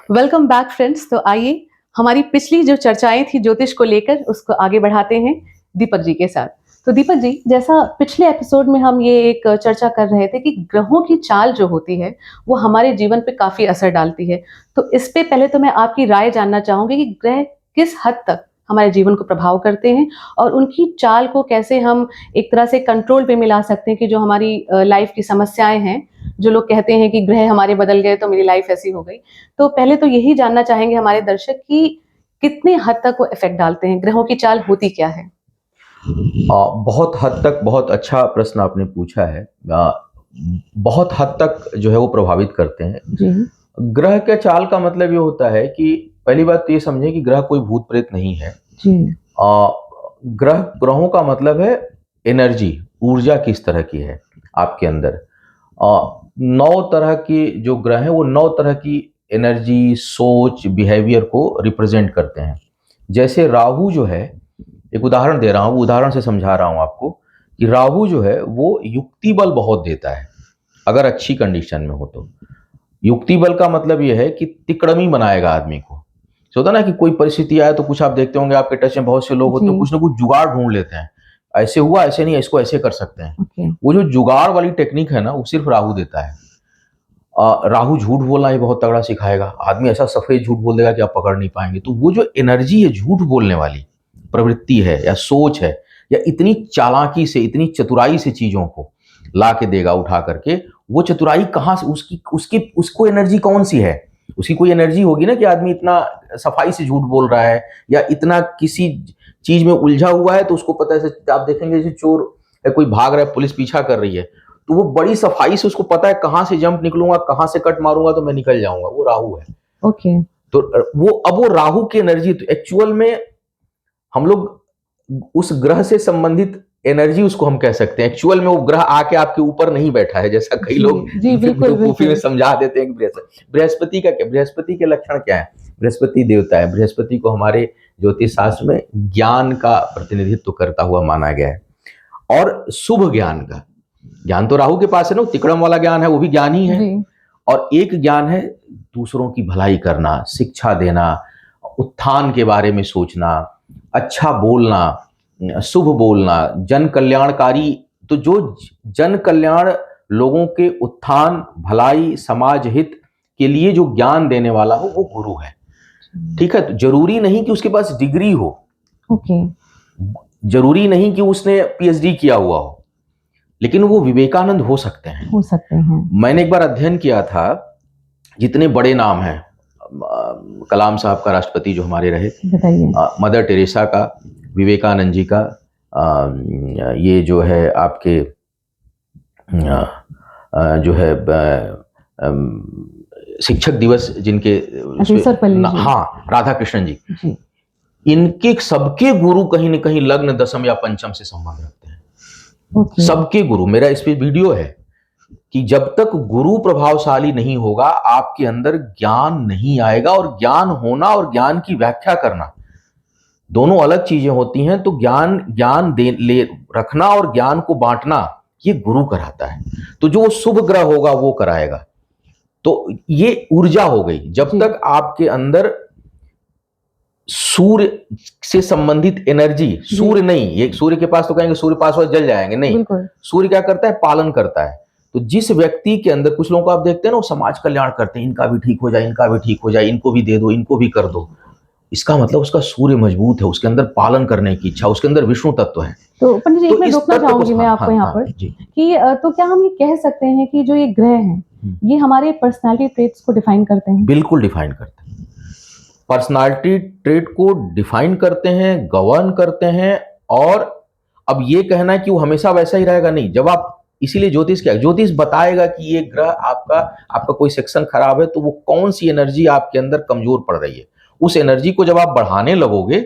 Welcome back friends. तो आइए हमारी पिछली जो चर्चाएं थी ज्योतिष को लेकर उसको आगे बढ़ाते हैं दीपक जी के साथ। तो दीपक जी, जैसा पिछले एपिसोड में हम ये एक चर्चा कर रहे थे कि ग्रहों की चाल जो होती है वो हमारे जीवन पे काफी असर डालती है। तो इस पे पहले तो मैं आपकी राय जानना चाहूंगी कि ग्रह किस हद तक हमारे जीवन को प्रभाव करते हैं और उनकी चाल को कैसे हम एक तरह से कंट्रोल पे मिला सकते हैं कि जो हमारी लाइफ की समस्याएं हैं, जो लोग कहते हैं कि ग्रह हमारे बदल गए तो मेरी लाइफ ऐसी हो गई। तो पहले तो यही जानना चाहेंगे हमारे दर्शक कि कितने हद तक वो इफेक्ट डालते हैं, ग्रहों की चाल होती क्या है? बहुत हद तक बहुत अच्छा प्रश्न आपने पूछा है। बहुत हद तक जो है वो प्रभावित करते हैं। जी। ग्रह के चाल का मतलब ये होता है कि पहली बात तो ये समझें कि ग्रह कोई भूत प्रेत नहीं है। जी। ग्रहों का मतलब है एनर्जी, ऊर्जा किस तरह की है आपके अंदर। 9 तरह की जो ग्रह हैं वो 9 तरह की एनर्जी, सोच, बिहेवियर को रिप्रेजेंट करते हैं। जैसे राहु जो है, एक उदाहरण दे रहा हूँ, उदाहरण से समझा रहा हूँ आपको कि राहु जो है वो युक्ति बल बहुत देता है अगर अच्छी कंडीशन में हो तो। युक्ति बल का मतलब ये है कि तिकड़मी बनाएगा आदमी को। तो होता ना कि कोई परिस्थिति आए तो कुछ आप देखते होंगे, आपके टच में बहुत से लोग होते हैं, कुछ ना कुछ जुगाड़ ढूंढ लेते हैं। ऐसे हुआ, ऐसे नहीं, इसको ऐसे कर सकते हैं। ओके। वो जो जुगाड़ वाली टेक्निक है ना, वो सिर्फ राहु देता है। राहु झूठ बोलना ही बहुत तगड़ा सिखाएगा। आदमी ऐसा सफेद झूठ बोल देगा कि आप पकड़ नहीं पाएंगे। तो वो जो एनर्जी है, झूठ बोलने वाली प्रवृत्ति है या सोच है, या इतनी चालाकी से, इतनी चतुराई से चीजों को ला के देगा उठा करके, वो चतुराई कहाँ से, उसकी उसकी उसको एनर्जी कौन सी है? उसकी कोई एनर्जी होगी ना कि आदमी इतना सफाई से झूठ बोल रहा है या इतना किसी चीज में उलझा हुआ है। तो उसको पता है, आप देखेंगे जैसे चोर है, कोई भाग रहा है, पुलिस पीछा कर रही है, तो वो बड़ी सफाई से उसको पता है कहाँ से जंप निकलूंगा, कहाँ से कट मारूंगा तो मैं निकल जाऊंगा। वो राहु है। ओके। तो वो राहु की एनर्जी, तो एक्चुअल में हम लोग उस ग्रह से संबंधित एनर्जी उसको हम कह सकते हैं। एक्चुअल में वो ग्रह आके आपके ऊपर नहीं बैठा है, जैसा कई लोग जी बिल्कुल बेवकूफी में बिल्कुल। समझा देते हैं। बृहस्पति का क्या, बृहस्पति के लक्षण क्या है? बृहस्पति देवता है। बृहस्पति को हमारे ज्योतिष शास्त्र में ज्ञान का प्रतिनिधित्व करता हुआ माना गया है, और शुभ ज्ञान का। ज्ञान तो राहु के पास है ना, तिकड़म वाला ज्ञान है, वो भी ज्ञान ही है। जी। और एक ज्ञान है दूसरों की भलाई करना, शिक्षा देना, उत्थान के बारे में सोचना, अच्छा बोलना, शुभ बोलना, जन कल्याणकारी। तो जो जन कल्याण, लोगों के उत्थान, भलाई, समाज हित के लिए जो ज्ञान देने वाला हो, वो गुरु है। ठीक है। तो जरूरी नहीं कि उसके पास डिग्री हो, ओके। जरूरी नहीं कि उसने पीएचडी किया हुआ हो, लेकिन वो विवेकानंद हो सकते हैं। हो सकते हैं। मैंने एक बार अध्ययन किया था, जितने बड़े नाम हैं, कलाम साहब का, राष्ट्रपति जो हमारे रहे, बताइए। मदर टेरेसा का, विवेकानंद जी का, ये जो है आपके जो है शिक्षक दिवस जिनके हाँ, राधा कृष्णन जी। इनके सबके गुरु कहीं न कहीं लग्न, दशम या पंचम से संबंध रखते हैं। सबके गुरु। मेरा इस पे वीडियो है कि जब तक गुरु प्रभावशाली नहीं होगा, आपके अंदर ज्ञान नहीं आएगा। और ज्ञान होना और ज्ञान की व्याख्या करना दोनों अलग चीजें होती हैं। तो ज्ञान दे ले रखना और ज्ञान को बांटना, ये गुरु कराता है। तो जो शुभ ग्रह होगा वो कराएगा। तो ये ऊर्जा हो गई। जब तक आपके अंदर सूर्य से संबंधित एनर्जी, सूर्य नहीं, ये सूर्य के पास तो कहेंगे सूर्य पास हो जल जाएंगे, नहीं। सूर्य क्या करता है? पालन करता है। तो जिस व्यक्ति के अंदर, कुछ लोगों को आप देखते हैं ना, वो समाज कल्याण करते हैं, इनका भी ठीक हो जाए, इनका भी ठीक हो जाए, इनको भी दे दो, इनको भी कर दो। इसका मतलब उसका सूर्य मजबूत है, उसके अंदर पालन करने की इच्छा, उसके अंदर विष्णु तत्व है। तो पंडित जी, एक मैं रोकना चाहूंगी मैं आपको यहाँ पर कि तो क्या हम ये कह सकते हैं कि जो ये ग्रह हैं, ये हमारे पर्सनालिटी ट्रेट्स को डिफाइन करते हैं? बिल्कुल डिफाइन करते हैं। पर्सनालिटी ट्रेट को डिफाइन करते हैं, गवर्न करते हैं। और अब ये कहना है कि वो हमेशा वैसा ही रहेगा, नहीं। जब आप, इसीलिए ज्योतिष क्या, ज्योतिष बताएगा कि ये ग्रह आपका कोई सेक्शन खराब है, तो वो कौन सी एनर्जी आपके अंदर कमजोर पड़ रही है, उस एनर्जी को जब आप बढ़ाने लगोगे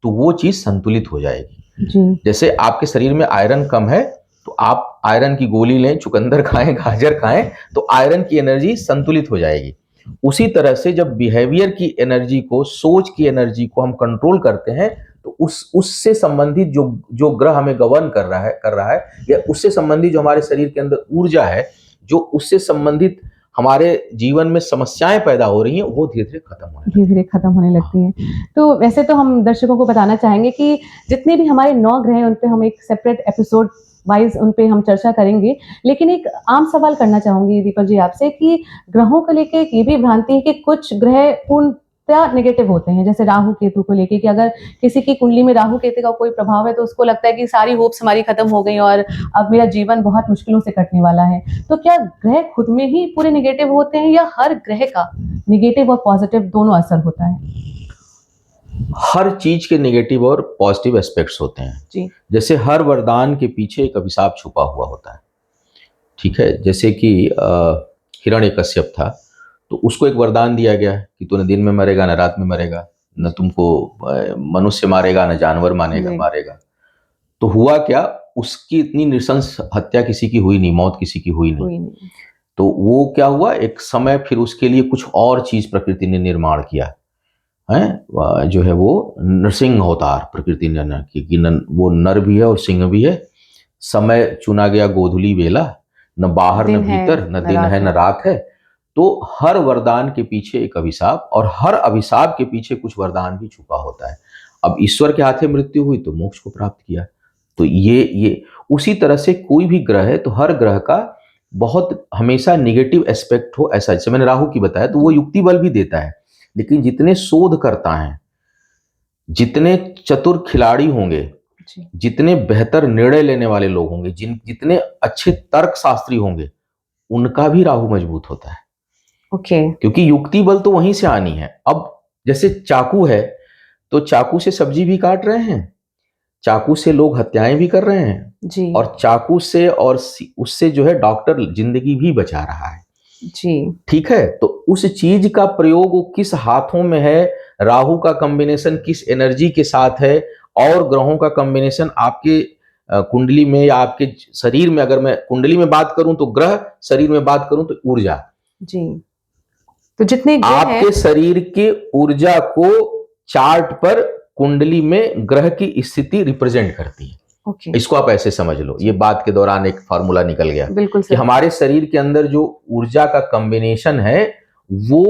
तो वो चीज संतुलित हो जाएगी जी। जैसे आपके शरीर में आयरन कम है, तो आप आयरन की गोली लें, चुकंदर खाएं, गाजर खाएं, तो आयरन की एनर्जी संतुलित हो जाएगी। उसी तरह से जब बिहेवियर की एनर्जी को, सोच की एनर्जी को हम कंट्रोल करते हैं, तो उससे संबंधित जो ग्रह हमें गवर्न कर रहा है, या उससे संबंधित जो हमारे शरीर के अंदर ऊर्जा है, जो उससे संबंधित हमारे जीवन में समस्याएं पैदा हो रही हैं वो धीरे धीरे खत्म होने धीरे धीरे खत्म होने लगती हैं। तो वैसे तो हम दर्शकों को बताना चाहेंगे कि जितने भी हमारे 9 ग्रह हैं उन पे हम एक सेपरेट एपिसोड वाइज उन पे हम चर्चा करेंगे। लेकिन एक आम सवाल करना चाहूँगी दीपक जी आपसे कि ग्रहों को लेके एक ये भी भ्रांति है कि कुछ ग्रह पूर्णतः नेगेटिव होते हैं, जैसे राहु केतु को लेके कि अगर किसी की कुंडली में राहु केतु का कोई प्रभाव है तो उसको लगता है कि सारी होप्स हमारी खत्म हो गई और अब मेरा जीवन बहुत मुश्किलों से कटने वाला है। तो क्या ग्रह खुद में ही पूरे नेगेटिव होते हैं या हर ग्रह का नेगेटिव और पॉजिटिव दोनों असर होता है? हर चीज के नेगेटिव और पॉजिटिव एस्पेक्ट्स होते हैं। जी। जैसे हर वरदान के पीछे एक अभिशाप छुपा हुआ होता है, ठीक है। जैसे कि हिरण्यकश्यप था, तो उसको एक वरदान दिया गया कि तू न दिन में मरेगा न रात में मरेगा, न तुमको मनुष्य मारेगा न जानवर मारेगा। तो हुआ क्या, उसकी इतनी नृशंस हत्या किसी की हुई नहीं, मौत किसी की हुई नहीं। तो वो क्या हुआ, एक समय फिर उसके लिए कुछ और चीज प्रकृति ने निर्माण किया है, जो है वो नृसिंह अवतार प्रकृति ने कि वो नर भी है और सिंह भी है। समय चुना गया गोधूली वेला, न बाहर न भीतर, न दिन है न रात है। तो हर वरदान के पीछे एक अभिशाप, और हर अभिशाप के पीछे कुछ वरदान भी छुपा होता है। अब ईश्वर के हाथे मृत्यु हुई तो मोक्ष को प्राप्त किया। तो ये उसी तरह से कोई भी ग्रह है तो हर ग्रह का बहुत हमेशा निगेटिव एस्पेक्ट हो, ऐसा जैसे मैंने राहु की बताया तो वो युक्ति बल भी देता है। लेकिन जितने शोधकर्ता हैं, जितने चतुर खिलाड़ी होंगे, जितने बेहतर निर्णय लेने वाले लोग होंगे, जितने अच्छे तर्कशास्त्री होंगे, उनका भी राहु मजबूत होता है। क्योंकि युक्ति बल तो वहीं से आनी है। अब जैसे चाकू है तो चाकू से सब्जी भी काट रहे हैं, चाकू से लोग हत्याएं भी कर रहे हैं जी। और चाकू से और उससे जो है डॉक्टर जिंदगी भी बचा रहा है जी। ठीक है। तो उस चीज का प्रयोग किस हाथों में है, राहु का कॉम्बिनेशन किस एनर्जी के साथ है, और ग्रहों का कॉम्बिनेशन आपके कुंडली में या आपके शरीर में, अगर मैं कुंडली में बात करूं तो ग्रह, शरीर में बात करूं तो ऊर्जा जी। तो जितने आपके शरीर के ऊर्जा को चार्ट पर कुंडली में ग्रह की स्थिति रिप्रेजेंट करती है। इसको आप ऐसे समझ लो, ये बात के दौरान एक फार्मूला निकल गया बिल्कुल कि हमारे शरीर के अंदर जो ऊर्जा का कॉम्बिनेशन है वो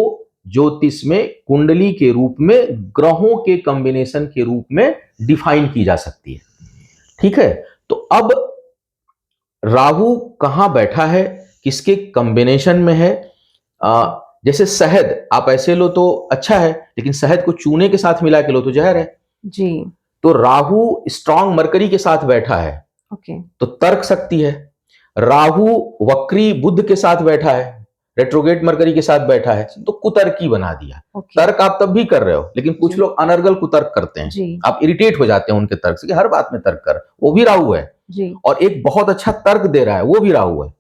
ज्योतिष में कुंडली के रूप में ग्रहों के कॉम्बिनेशन के रूप में डिफाइन की जा सकती है, ठीक है। तो अब राहु कहां बैठा है, किसके कॉम्बिनेशन में है, जैसे शहद आप ऐसे लो तो अच्छा है, लेकिन शहद को चूने के साथ मिला के लो तो जहर है जी। तो राहु स्ट्रांग मरकरी के साथ बैठा है तो तर्क शक्ति है। राहु वक्री बुध के साथ बैठा है, रेट्रोगेट मरकरी के साथ बैठा है तो कुतर्की बना दिया। तर्क आप तब भी कर रहे हो, लेकिन कुछ लोग अनर्गल कुतर्क करते हैं, आप इरिटेट हो जाते हैं उनके तर्क से कि हर बात में तर्क कर, वो भी राहु है जी। और एक बहुत अच्छा तर्क दे रहा है वो भी राहु है।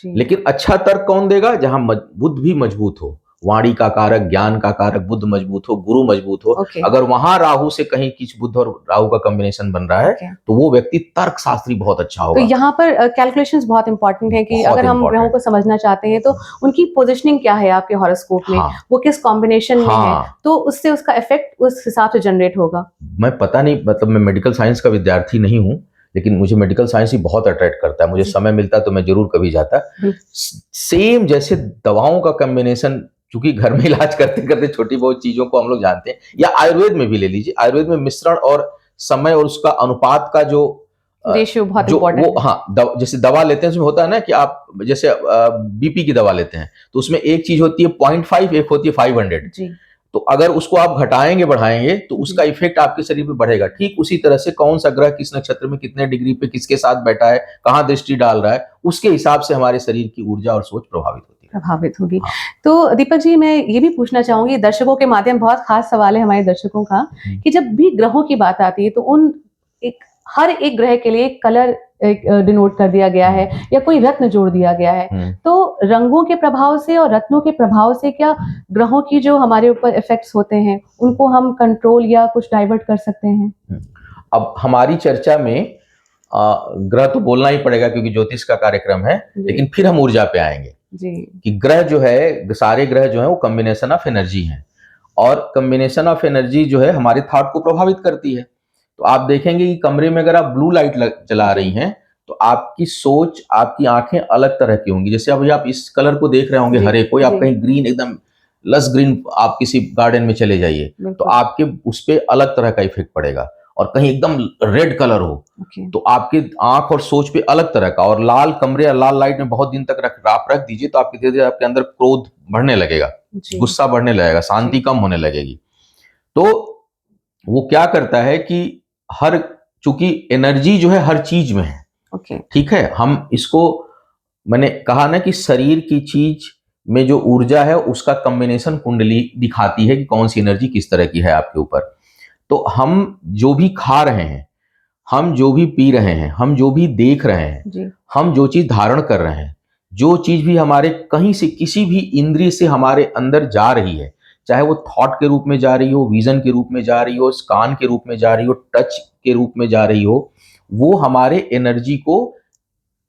लेकिन अच्छा तर्क कौन देगा, जहां बुद्ध भी मजबूत हो, वाणी का कारक, ज्ञान का कारक बुद्ध मजबूत हो, गुरु मजबूत हो। अगर वहां राहु से कहीं किस बुद्ध और राहु का कॉम्बिनेशन बन रहा है तो वो व्यक्ति तर्क शास्त्री बहुत अच्छा होगा। तो यहाँ पर कैलकुलेशंस बहुत इंपॉर्टेंट है कि अगर हम ग्रहों को समझना चाहते हैं तो उनकी पोजिशनिंग क्या है आपके हॉरोस्कोप में, वो किस कॉम्बिनेशन में है, तो उससे उसका इफेक्ट उस हिसाब से जनरेट होगा। मैं पता नहीं, मतलब मैं मेडिकल साइंस का विद्यार्थी नहीं हूँ, लेकिन मुझे मेडिकल साइंस ही बहुत अट्रैक्ट करता है। मुझे समय मिलता तो मैं जरूर कभी जाता। सेम जैसे दवाओं का कॉम्बिनेशन, क्योंकि घर में इलाज करते करते छोटी बहुत चीजों को हम लोग जानते हैं, या आयुर्वेद में भी ले लीजिए, आयुर्वेद में मिश्रण और समय और उसका अनुपात का जो रेशियो बहुत इंपॉर्टेंट है। हाँ, जैसे दवा लेते हैं उसमें होता है ना कि आप जैसे बीपी की दवा लेते हैं तो उसमें एक चीज होती है 0.5, एक होती है 500 जी। तो अगर उसको आप घटाएंगे बढ़ाएंगे तो उसका इफेक्ट आपके शरीर पे बढ़ेगा। ठीक उसी तरह से कौन सा ग्रह किस नक्षत्र में कितने डिग्री पे किसके साथ बैठा है, कहाँ दृष्टि डाल रहा है, उसके हिसाब से हमारे शरीर की ऊर्जा और सोच प्रभावित होगी। हाँ। तो दीपक जी मैं ये भी पूछना चाहूंगी, दर्शकों के माध्यम, बहुत खास सवाल है हमारे दर्शकों का, कि जब भी ग्रहों की बात आती है तो हर एक ग्रह के लिए कलर डिनोट कर दिया गया है या कोई रत्न जोड़ दिया गया है। तो रंगों के प्रभाव से और रत्नों के प्रभाव से क्या ग्रहों की जो हमारे ऊपर इफेक्ट्स होते हैं उनको हम कंट्रोल या कुछ डाइवर्ट कर सकते हैं? अब हमारी चर्चा में ग्रह तो बोलना ही पड़ेगा क्योंकि ज्योतिष का कार्यक्रम है, लेकिन फिर हम ऊर्जा पे आएंगे जी। कि ग्रह जो है, सारे ग्रह जो है वो कॉम्बिनेशन ऑफ एनर्जी है, और कॉम्बिनेशन ऑफ एनर्जी जो है हमारे थॉट को प्रभावित करती है। तो आप देखेंगे कि कमरे में अगर आप ब्लू लाइट जला रही हैं तो आपकी सोच, आपकी आंखें अलग तरह की होंगी। जैसे अभी आप इस कलर को देख रहे होंगे जी, हरे, कोई आप जी। कहीं ग्रीन एकदम लस ग्रीन आप किसी गार्डन में चले जाइए, तो बिल्कुल। आपके उस पे अलग तरह का इफेक्ट पड़ेगा। और कहीं एकदम रेड कलर हो, ओके। तो आपके आंख और सोच पे अलग तरह का। और लाल कमरे या लाल लाइट में बहुत दिन तक आप रख दीजिए, तो आपके धीरे धीरे आपके अंदर क्रोध बढ़ने लगेगा, जी, गुस्सा बढ़ने लगेगा, शांति जी। कम होने लगेगी। तो वो क्या करता है कि हर चूंकि एनर्जी जो है हर चीज में है, ओके। ठीक है, हम इसको, मैंने कहा ना कि शरीर की चीज में जो ऊर्जा है उसका कॉम्बिनेशन कुंडली दिखाती है कि कौन सी एनर्जी किस तरह की है आपके ऊपर। तो हम जो भी खा रहे हैं, हम जो भी पी रहे हैं, हम जो भी देख रहे हैं, जी, हम जो चीज धारण कर रहे हैं, जो चीज भी हमारे कहीं से किसी भी इंद्रिय से हमारे अंदर जा रही है, चाहे वो थॉट के रूप में जा रही हो, विजन के रूप में जा रही हो, कान के रूप में जा रही हो, टच के रूप में जा रही हो, वो हमारे एनर्जी को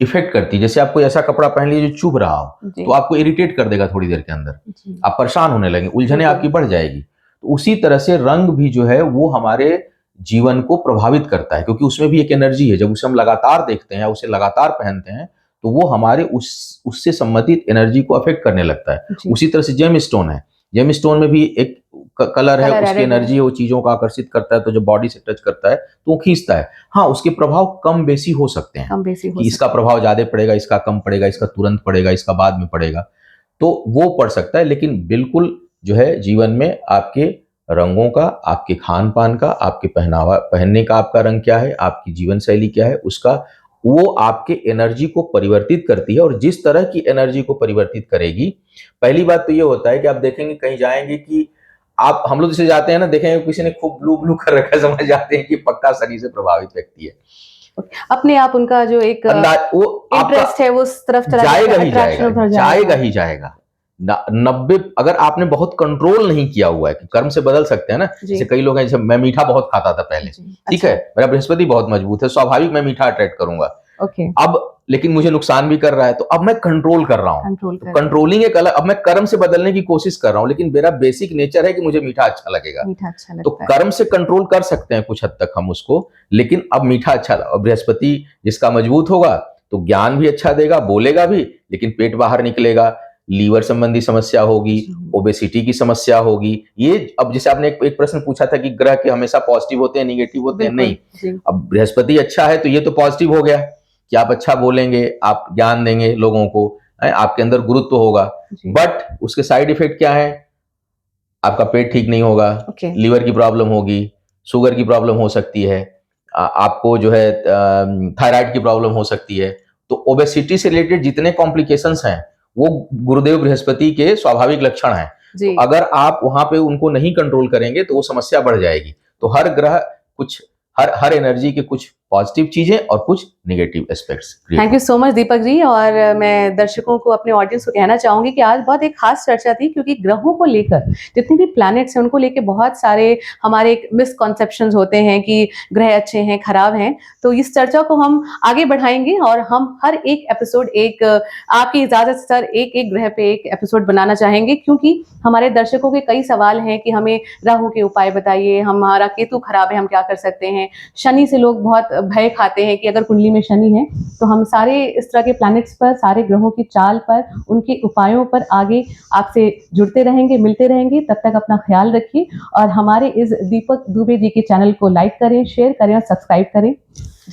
इफेक्ट करती है। जैसे आप कोई ऐसा कपड़ा पहन लीजिए जो चुभ रहा हो, जी, तो आपको इरिटेट कर देगा थोड़ी देर के अंदर, जी। आप परेशान होने लगेंगे, उलझने बिल्कुल। आपकी बढ़ जाएगी। तो उसी तरह से रंग भी जो है वो हमारे जीवन को प्रभावित करता है, क्योंकि उसमें भी एक एनर्जी है। जब उसे हम लगातार देखते हैं या उसे लगातार पहनते हैं, तो वो हमारे उससे संबंधित एनर्जी को अफेक्ट करने लगता है। जी। उसी तरह से जेम स्टोन है, जेम स्टोन में भी एक कलर है, कलर उसकी एडेड है। एनर्जी है, वो चीजों को आकर्षित करता है, तो जब बॉडी से टच करता है तो वो खींचता है। हाँ, उसके प्रभाव कम बेसी हो सकते हैं, कम बेसी हो कि इसका सकता है। प्रभाव ज्यादा पड़ेगा, इसका कम पड़ेगा, इसका तुरंत पड़ेगा, इसका बाद में पड़ेगा, तो वो पड़ सकता है। लेकिन बिल्कुल जो है जीवन में आपके रंगों का, आपके खान पान का, आपके पहनावा, पहनने का आपका रंग क्या है, आपकी जीवन शैली क्या है, उसका, वो आपके एनर्जी को परिवर्तित करती है। और जिस तरह की एनर्जी को परिवर्तित करेगी, पहली बात तो ये होता है कि आप देखेंगे कहीं जाएंगे कि आप, हम लोग जैसे जाते हैं ना, देखेंगे किसी ने खूब ब्लू ब्लू कर रखा है, समझ जाते हैं कि पक्का शनि से प्रभावित व्यक्ति है। अपने आप उनका जो एक अंदाज वो आपका इंटरेस्ट है वो उस तरफ चला जाएगा जाएगा, ही अट्रैक्शन जाएगा, उधर जाएगा जाएगा। ही जाएगा। 90, अगर आपने बहुत कंट्रोल नहीं किया हुआ है, कि कर्म से बदल सकते हैं ना। जी, जैसे कई लोग हैं, जैसे मैं मीठा बहुत खाता था पहले, जी। ठीक अच्छा, है, मेरा बृहस्पति बहुत मजबूत है, स्वाभाविक मैं मीठा अट्रैक्ट करूंगा। ओके। अब लेकिन मुझे नुकसान भी कर रहा है, तो अब मैं कंट्रोल कर रहा हूं। कंट्रोल तो कर रहे हैं। कंट्रोलिंग एक अलग, अब मैं कर्म से बदलने की कोशिश कर रहा हूं, लेकिन मेरा बेसिक नेचर है कि मुझे मीठा अच्छा लगेगा। मीठा अच्छा तो लगता है। कर्म से कंट्रोल कर सकते हैं कुछ हद तक हम उसको, लेकिन अब मीठा अच्छा, और बृहस्पति जिसका मजबूत होगा तो ज्ञान भी अच्छा देगा, बोलेगा भी, लेकिन पेट बाहर निकलेगा, लीवर संबंधी समस्या होगी, जी, ओबेसिटी की समस्या होगी। ये, अब जैसे आपने एक प्रश्न पूछा था कि ग्रह के हमेशा पॉजिटिव होते हैं, निगेटिव होते हैं, बिल्कुल, नहीं। जी, अब बृहस्पति अच्छा है तो ये तो पॉजिटिव हो गया कि आप अच्छा बोलेंगे, आप ज्ञान देंगे लोगों को, आपके अंदर गुरुत्व होगा। जी, बट उसके साइड इफेक्ट क्या है? आपका पेट ठीक नहीं होगा, ओके, लीवर की प्रॉब्लम होगी, शुगर की प्रॉब्लम हो सकती है, आपको जो है थायराइड की प्रॉब्लम हो सकती है। तो ओबेसिटी से रिलेटेड जितने कॉम्प्लिकेशंस हैं, वो गुरुदेव बृहस्पति के स्वाभाविक लक्षण हैं। तो जी। अगर आप वहां पे उनको नहीं कंट्रोल करेंगे तो वो समस्या बढ़ जाएगी। तो हर ग्रह कुछ, हर हर एनर्जी के कुछ पॉजिटिव चीजें और कुछ negative aspects create thank you so much Deepak ji. और मैं दर्शकों को, अपने ऑडियंस को कहना चाहूंगी कि आज बहुत एक खास चर्चा थी, क्योंकि ग्रहों को लेकर, जितने भी प्लैनेट्स हैं उनको लेकर बहुत सारे हमारे एक मिसकॉन्सेप्शंस होते हैं कि ग्रह अच्छे हैं, खराब हैं। तो इस चर्चा को हम आगे बढ़ाएंगे और हम हर एक एपिसोड, एक आपकी इजाजत से सर, एक एक ग्रह पे एक एपिसोड बनाना चाहेंगे, क्योंकि हमारे दर्शकों के कई सवाल हैं कि हमें राहु के उपाय बताइए, हमारा केतु खराब है, हम क्या कर सकते हैं। शनि से लोग बहुत भय खाते हैं कि अगर कुंडली में शनि है, तो हम सारे इस तरह के प्लैनेट्स पर, सारे ग्रहों की चाल पर, उनके उपायों पर आगे आपसे जुड़ते रहेंगे, मिलते रहेंगे। तब तक अपना ख्याल रखिए और हमारे इस दीपक दुबे जी के चैनल को लाइक करें, शेयर करें और सब्सक्राइब करें।